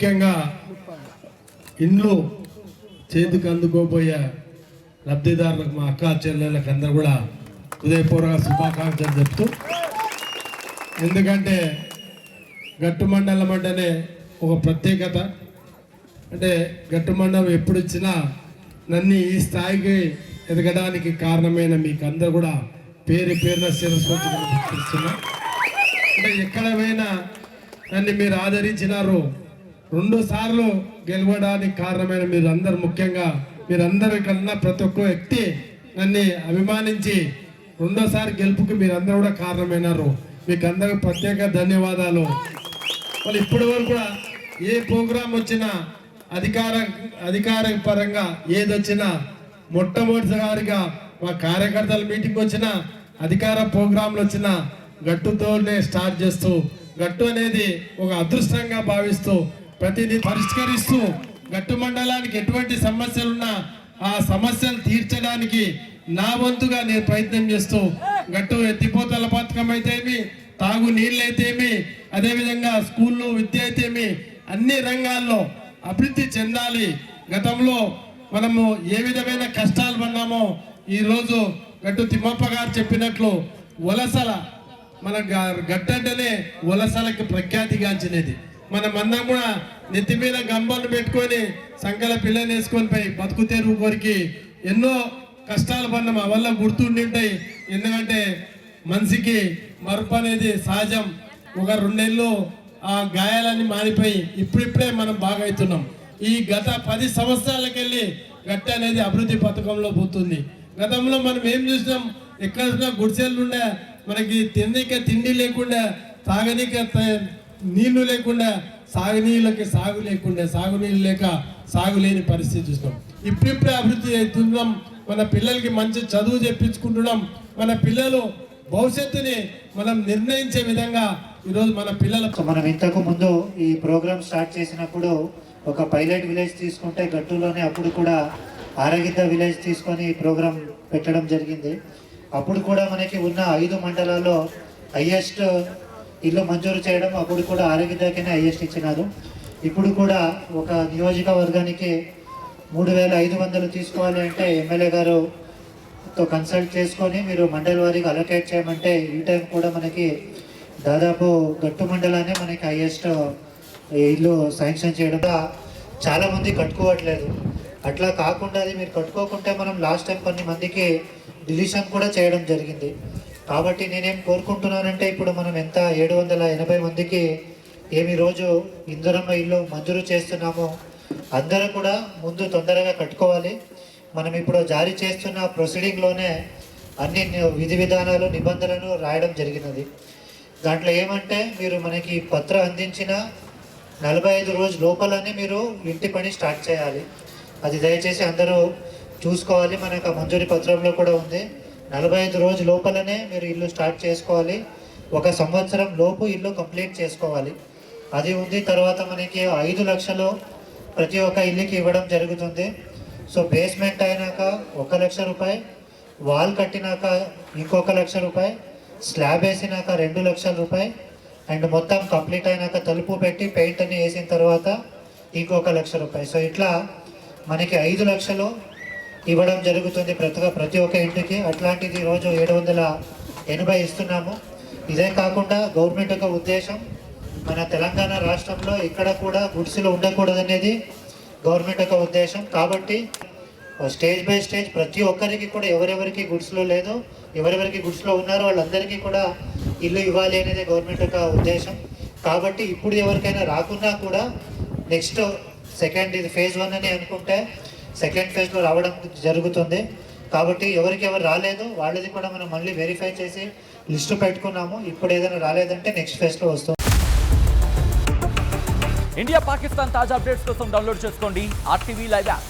ముఖ్యంగా ఇండ్లు చేతికి అందుకోబోయే లబ్ధిదారులకు మా అక్క చెల్లెళ్ళకి అందరూ కూడా హృదయపూర్వక శుభాకాంక్షలు చెప్తూ, ఎందుకంటే గట్టు మండలం అంటేనే ఒక ప్రత్యేకత. అంటే గట్టు మండలం ఎప్పుడు ఇచ్చినా నన్ను ఈ స్థాయికి ఎదగడానికి కారణమైన మీకు అందరూ కూడా పేరు పేరున శిరస్వతున్నా. అంటే ఎక్కడ పోయినా నన్ను మీరు ఆదరించినారు. 2 సార్లు గెలవడానికి కారణమైన మీరు అందరు, ముఖ్యంగా మీరందరూ కన్నా ప్రతి ఒక్క వ్యక్తి నన్ను అభిమానించి 2సారి గెలుపుకి మీరందరూ కూడా కారణమైనారు. మీకు అందరికి ప్రత్యేక ధన్యవాదాలు. వాళ్ళు ఇప్పటి వరకు కూడా ఏ ప్రోగ్రాం వచ్చినా అధికార పరంగా ఏది వచ్చినా మొట్టమొదటిసారిగా మా కార్యకర్తల మీటింగ్ వచ్చినా అధికార ప్రోగ్రాంలు వచ్చినా గట్టుతోనే స్టార్ట్ చేస్తూ, గట్టు అనేది ఒక అదృష్టంగా భావిస్తూ ప్రతిదీ పరిష్కరిస్తూ, గట్టు మండలానికి ఎటువంటి సమస్యలున్నా ఆ సమస్యలు తీర్చడానికి నా వంతుగా నేను ప్రయత్నం చేస్తూ, గట్టు ఎత్తిపోతల పథకం అయితేమి, తాగు నీళ్ళు అయితేమి, అదేవిధంగా స్కూళ్ళు విద్య అయితేమి, అన్ని రంగాల్లో అభివృద్ధి చెందాలి. గతంలో మనము ఏ విధమైన కష్టాలు పన్నామో ఈరోజు గట్టు తిమ్మప్ప గారు చెప్పినట్లు వలసల, మన గట్టంటేనే వలసలకి ప్రఖ్యాతిగాంచినది. మనమందరం కూడా నెత్తి మీద గంబలు పెట్టుకొని సంకల పిల్లని వేసుకొని పోయి బతుకు తెరువు కోరికి ఎన్నో కష్టాలు పడినాం. ఆ వల్ల గుర్తుండింటాయి. ఎందుకంటే మనిషికి మరుపు అనేది సహజం. ఒక 2 నెలలు ఆ గాయాలన్నీ మారిపోయి ఇప్పుడిప్పుడే మనం బాగా అవుతున్నాం. ఈ గత 10 సంవత్సరాలకెళ్ళి గట్టి అనేది అభివృద్ధి పథకంలో పోతుంది. గతంలో మనం ఏం చూసినాం, ఎక్కడ గుడిసెలు ఉండే, మనకి తిండి లేకుండా, తాగనీక నీళ్లు లేకుండా, సాగునీళ్ళకి సాగు లేకుండా, సాగునీళ్ళు లేక సాగు లేని పరిస్థితి చూసినాం. ఇప్పుడిప్పుడే అభివృద్ధి అవుతున్నాం. మన పిల్లలకి మంచి చదువు చెప్పించుకుంటున్నాం. మన పిల్లలు భవిష్యత్తుని మనం నిర్ణయించే విధంగా ఈరోజు మన పిల్లలకు. మనం ఇంతకు ముందు ఈ ప్రోగ్రామ్ స్టార్ట్ చేసినప్పుడు ఒక పైలట్ విలేజ్ తీసుకుంటే గట్టులోనే అప్పుడు కూడా ఆరగిద్ద విలేజ్ తీసుకొని ఈ ప్రోగ్రాం పెట్టడం జరిగింది. అప్పుడు కూడా మనకి ఉన్న 5 మండలాల్లో హైయెస్ట్ ఇల్లు మంజూరు చేయడం అప్పుడు కూడా ఆరగిద్దకనే హైయెస్ట్ ఇచ్చినారు. ఇప్పుడు కూడా ఒక నియోజకవర్గానికి 3500 తీసుకోవాలి అంటే ఎమ్మెల్యే గారుతో కన్సల్ట్ చేసుకొని మీరు మండల వారీగా అలొకేట్ చేయమంటే ఈ టైం కూడా మనకి దాదాపు గట్టు మండలాన్ని మనకి హైయెస్ట్ ఇల్లు శాంక్షన్ చేయడం. చాలామంది కట్టుకోవట్లేదు. అట్లా కాకుండా అది మీరు కట్టుకోకుంటే మనం లాస్ట్ టైం కొన్ని మందికి డిలీషన్ కూడా చేయడం జరిగింది. కాబట్టి నేనేం కోరుకుంటున్నానంటే ఇప్పుడు మనం ఎంత 780 మందికి ఏమి రోజు ఇందిరమ్మ ఇల్లు మంజూరు చేస్తున్నామో అందరూ కూడా ముందు తొందరగా కట్టుకోవాలి. మనం ఇప్పుడు జారీ చేస్తున్న ప్రొసీడింగ్లోనే అన్ని విధి విధానాలు నిబంధనలు రాయడం జరిగినది. దాంట్లో ఏమంటే మీరు మనకి పత్రం అందించిన 45 రోజుల లోపలనే మీరు ఇంటి పని స్టార్ట్ చేయాలి. అది దయచేసి అందరూ చూసుకోవాలి. మనకు ఆ మంజూరీ పత్రంలో కూడా ఉంది. 45 రోజుల లోపలనే మీరు ఇల్లు స్టార్ట్ చేసుకోవాలి. 1 సంవత్సరం లోపు ఇల్లు కంప్లీట్ చేసుకోవాలి. అది ఉంది. తర్వాత మనకి 5 లక్షలు ప్రతి ఒక్క ఇల్లుకి ఇవ్వడం జరుగుతుంది. సో బేస్మెంట్ అయినాక 1 లక్ష రూపాయి, వాల్ కట్టినాక ఇంకొక 1 లక్ష రూపాయి, స్లాబ్ వేసినాక 2 లక్షల రూపాయి, అండ్ మొత్తం కంప్లీట్ అయినాక తలుపు పెట్టి పెయింట్ అని వేసిన తర్వాత ఇంకొక 1 లక్ష రూపాయి. సో ఇట్లా మనకి 5 లక్షలు ఇవ్వడం జరుగుతుంది ప్రతి ఒక్క ఇంటికి. అట్లాంటిది ఈరోజు 780 ఇస్తున్నాము. ఇదే కాకుండా గవర్నమెంట్ యొక్క ఉద్దేశం మన తెలంగాణ రాష్ట్రంలో ఇక్కడ కూడా గుడిసెలు ఉండకూడదనేది గవర్నమెంట్ యొక్క ఉద్దేశం. కాబట్టి స్టేజ్ బై స్టేజ్ ప్రతి ఒక్కరికి కూడా ఎవరెవరికి గుడిసెలు లేదో, ఎవరెవరికి గుడిసెలో ఉన్నారో వాళ్ళందరికీ కూడా ఇల్లు ఇవ్వాలి అనేది గవర్నమెంట్ యొక్క ఉద్దేశం. కాబట్టి ఇప్పుడు ఎవరికైనా రాకున్నా కూడా నెక్స్ట్ సెకండ్ ఇది ఫేజ్ 1 అని అనుకుంటే సెకండ్ ఫేజ్లో రావడం జరుగుతుంది. కాబట్టి ఎవరికి ఎవరు రాలేదు వాళ్ళది కూడా మనం మళ్ళీ వెరిఫై చేసి లిస్టు పెట్టుకున్నాము. ఇప్పుడు ఏదైనా రాలేదంటే నెక్స్ట్ ఫేజ్లో వస్తుంది. ఇండియా పాకిస్తాన్ తాజా అప్డేట్స్ కోసం డౌన్లోడ్ చేసుకోండి RTV లైవ్ యాప్.